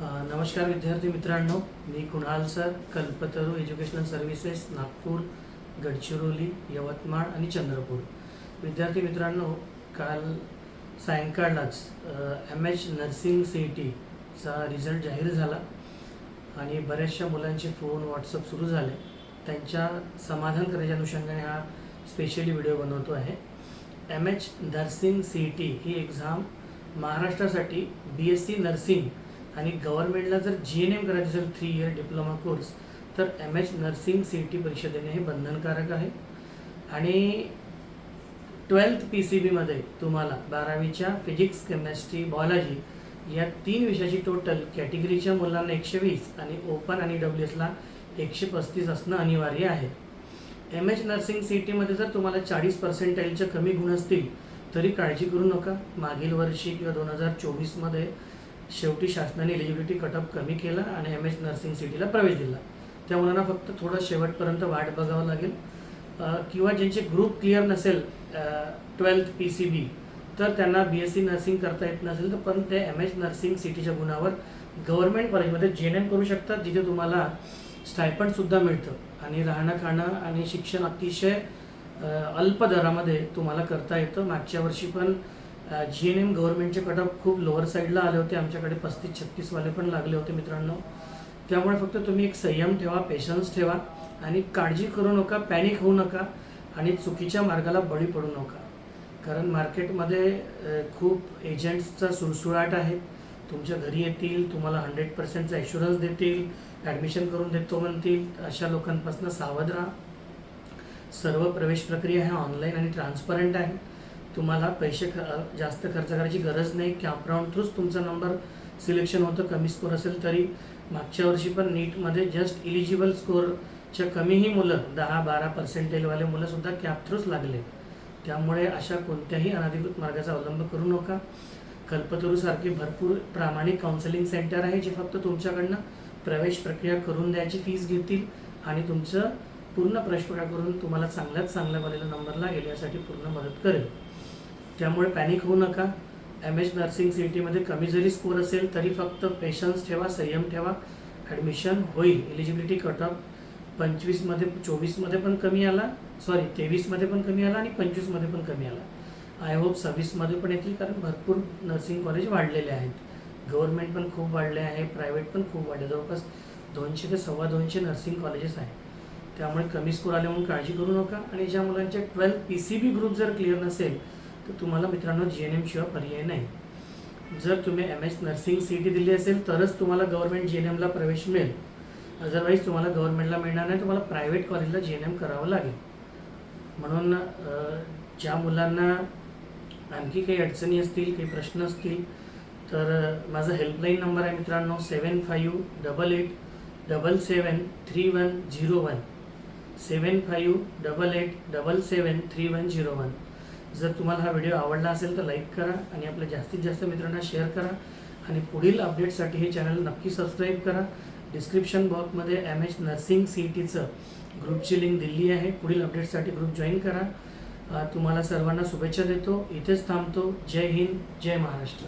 नमस्कार विद्यार्थी मित्रांनो, मी Kunal sir, Kalpataru educational services, Nagpur, Gadchiroli, Yavatmal आणि चंद्रपूर. विद्यार्थी मित्रांनो, काल सायंकाळलाच एम.एच. नर्सिंग CETचा रिझल्ट जाहीर झाला आणि बऱ्याचशा मुलांचे फोन व्हॉट्सअप सुरू झाले. त्यांच्या समाधान करण्याच्या अनुषंगाने हा स्पेशली व्हिडिओ बनवतो आहे. एम.एच. नर्सिंग CET ही एक्झाम महाराष्ट्रासाठी BSc नर्सिंग आणि गव्हर्नमेंटला जर GNM करायचं असेल 3 इयर डिप्लोमा कोर्स तर एम.एच. नर्सिंग CET परीक्षा देणे हे बंधनकारक आहे. आणि 12th PCBमध्ये तुम्हाला 12वीच्या फिजिक्स, केमिस्ट्री, बायोलॉजी या 3 विषयाची टोटल कॅटेगरीच्या मुलांना 120 आणि ओपन आणि WSला 135 असणं अनिवार्य आहे. एम.एच. नर्सिंग CETमध्ये जर तुम्हाला 40% कमी गुण असतील तरी काळजी करू नका. मागील वर्षी किंवा 2024मध्ये शेवटी शासनाने एलिजिबिलिटी कटऑफ कमी केला आणि एम.एच. नर्सिंग CETला प्रवेश दिला. त्या मुलांना फक्त थोडं शेवटपर्यंत वाट बघावं लागेल. किंवा ज्यांचे ग्रुप क्लिअर नसेल 12th PCB तर त्यांना BSc नर्सिंग करता येत नसेल तर पण ते एम.एच. नर्सिंग CETच्या गुणावर गव्हर्नमेंट कॉलेजमध्ये GNM करू शकतात, जिथे तुम्हाला स्टायपंडसुद्धा मिळतं आणि राहणं खाणं आणि शिक्षण अतिशय अल्प दरामध्ये तुम्हाला करता येतं. मागच्या वर्षी पण GNM गव्हर्नमेंटचे कटऑफ खूप लोअर साईडला आले होते. आमच्याकडे 35-36 वाले पण लागले होते मित्रांनो. त्यामुळे फक्त तुम्ही एक संयम ठेवा, पेशन्स ठेवा आणि काळजी करू नका, पॅनिक होऊ नका आणि चुकीच्या मार्गाला बळी पडू नका. कारण मार्केटमध्ये खूप एजंट्सचा सुळसुळाट आहे. तुमच्या घरी येतील, तुम्हाला 100%चा ॲश्युरन्स देतील, ॲडमिशन करून देतो म्हणतील. अशा लोकांपासून सावध राहा. सर्व प्रवेश प्रक्रिया ह्या ऑनलाईन आणि ट्रान्सपरंट आहे. तुम्हाला पैसे जास्त खर्च करायची गरज नाही. कॅप राऊंड थ्रूच तुमचा नंबर सिलेक्शन होतं. कमी स्कोर असेल तरी मागच्या वर्षी पण नीटमध्ये जस्ट इलिजिबल स्कोरच्या कमीही मुलं 10-12% मुलंसुद्धा कॅप थ्रूच लागले. त्यामुळे अशा कोणत्याही अनधिकृत मार्गाचा अवलंब करू नका. कल्पतरूसारखे भरपूर प्रामाणिक काउन्सिलिंग सेंटर आहे जे फक्त तुमच्याकडनं प्रवेश प्रक्रिया करून द्यायची फीस घेतील आणि तुमचं पूर्ण प्रवेश करून तुम्हाला चांगल्यात चांगल्या कॉलेजला नंबर लागेल यासाठी पूर्ण मदत करेल. त्यामुळे पॅनिक होऊ नका. एम.एच. नर्सिंग CETमध्ये कमी जरी स्कोर असेल तरी फक्त पेशन्स ठेवा, संयम ठेवा. ॲडमिशन होईल. एलिजिबिलिटी कट ऑफ 25मध्ये 24मध्ये पण कमी आला, 23मध्ये पण कमी आला आणि 25मध्ये पण कमी आला. आय होप 26मध्ये पण येतील, कारण भरपूर नर्सिंग कॉलेज वाढलेले आहेत. गव्हर्नमेंट पण खूप वाढले आहे, प्रायव्हेट पण खूप वाढले. जवळपास 200 ते 250 नर्सिंग कॉलेजेस आहेत. त्यामुळे कमी स्कोर आले म्हणून काळजी करू नका. आणि ज्या मुलांचे 12th PCB ग्रुप जर क्लिअर नसेल तर तुम्हाला मित्रांनो GNM शिवाय पर्याय नाही. जर तुम्ही एम.एच. नर्सिंग CET दिली असेल तरच तुम्हाला गव्हर्नमेंट GNMला प्रवेश मिळेल. अदरवाईज तुम्हाला गव्हर्नमेंटला मिळणार नाही, तुम्हाला प्रायव्हेट कॉलेजला GNM करावं लागेल. म्हणून ज्या मुलांना आणखी काही अडचणी असतील, काही प्रश्न असतील तर माझा हेल्पलाईन नंबर आहे मित्रांनो 7588773101 7588773101. जर तुम्हाला हा व्हिडिओ आवडला असेल तर लाईक करा आणि आपल्या जास्तीत जास्त मित्रांना शेअर करा आणि पुढील अपडेटसाठी हे चॅनल नक्की सबस्क्राईब करा. डिस्क्रिप्शन बॉक्समध्ये एम.एच. नर्सिंग CETचं ग्रुपची लिंक दिली आहे. पुढील अपडेटसाठी ग्रुप जॉईन करा. तुम्हाला सर्वांना शुभेच्छा देतो. इथेच थांबतो. जय हिंद, जय महाराष्ट्र.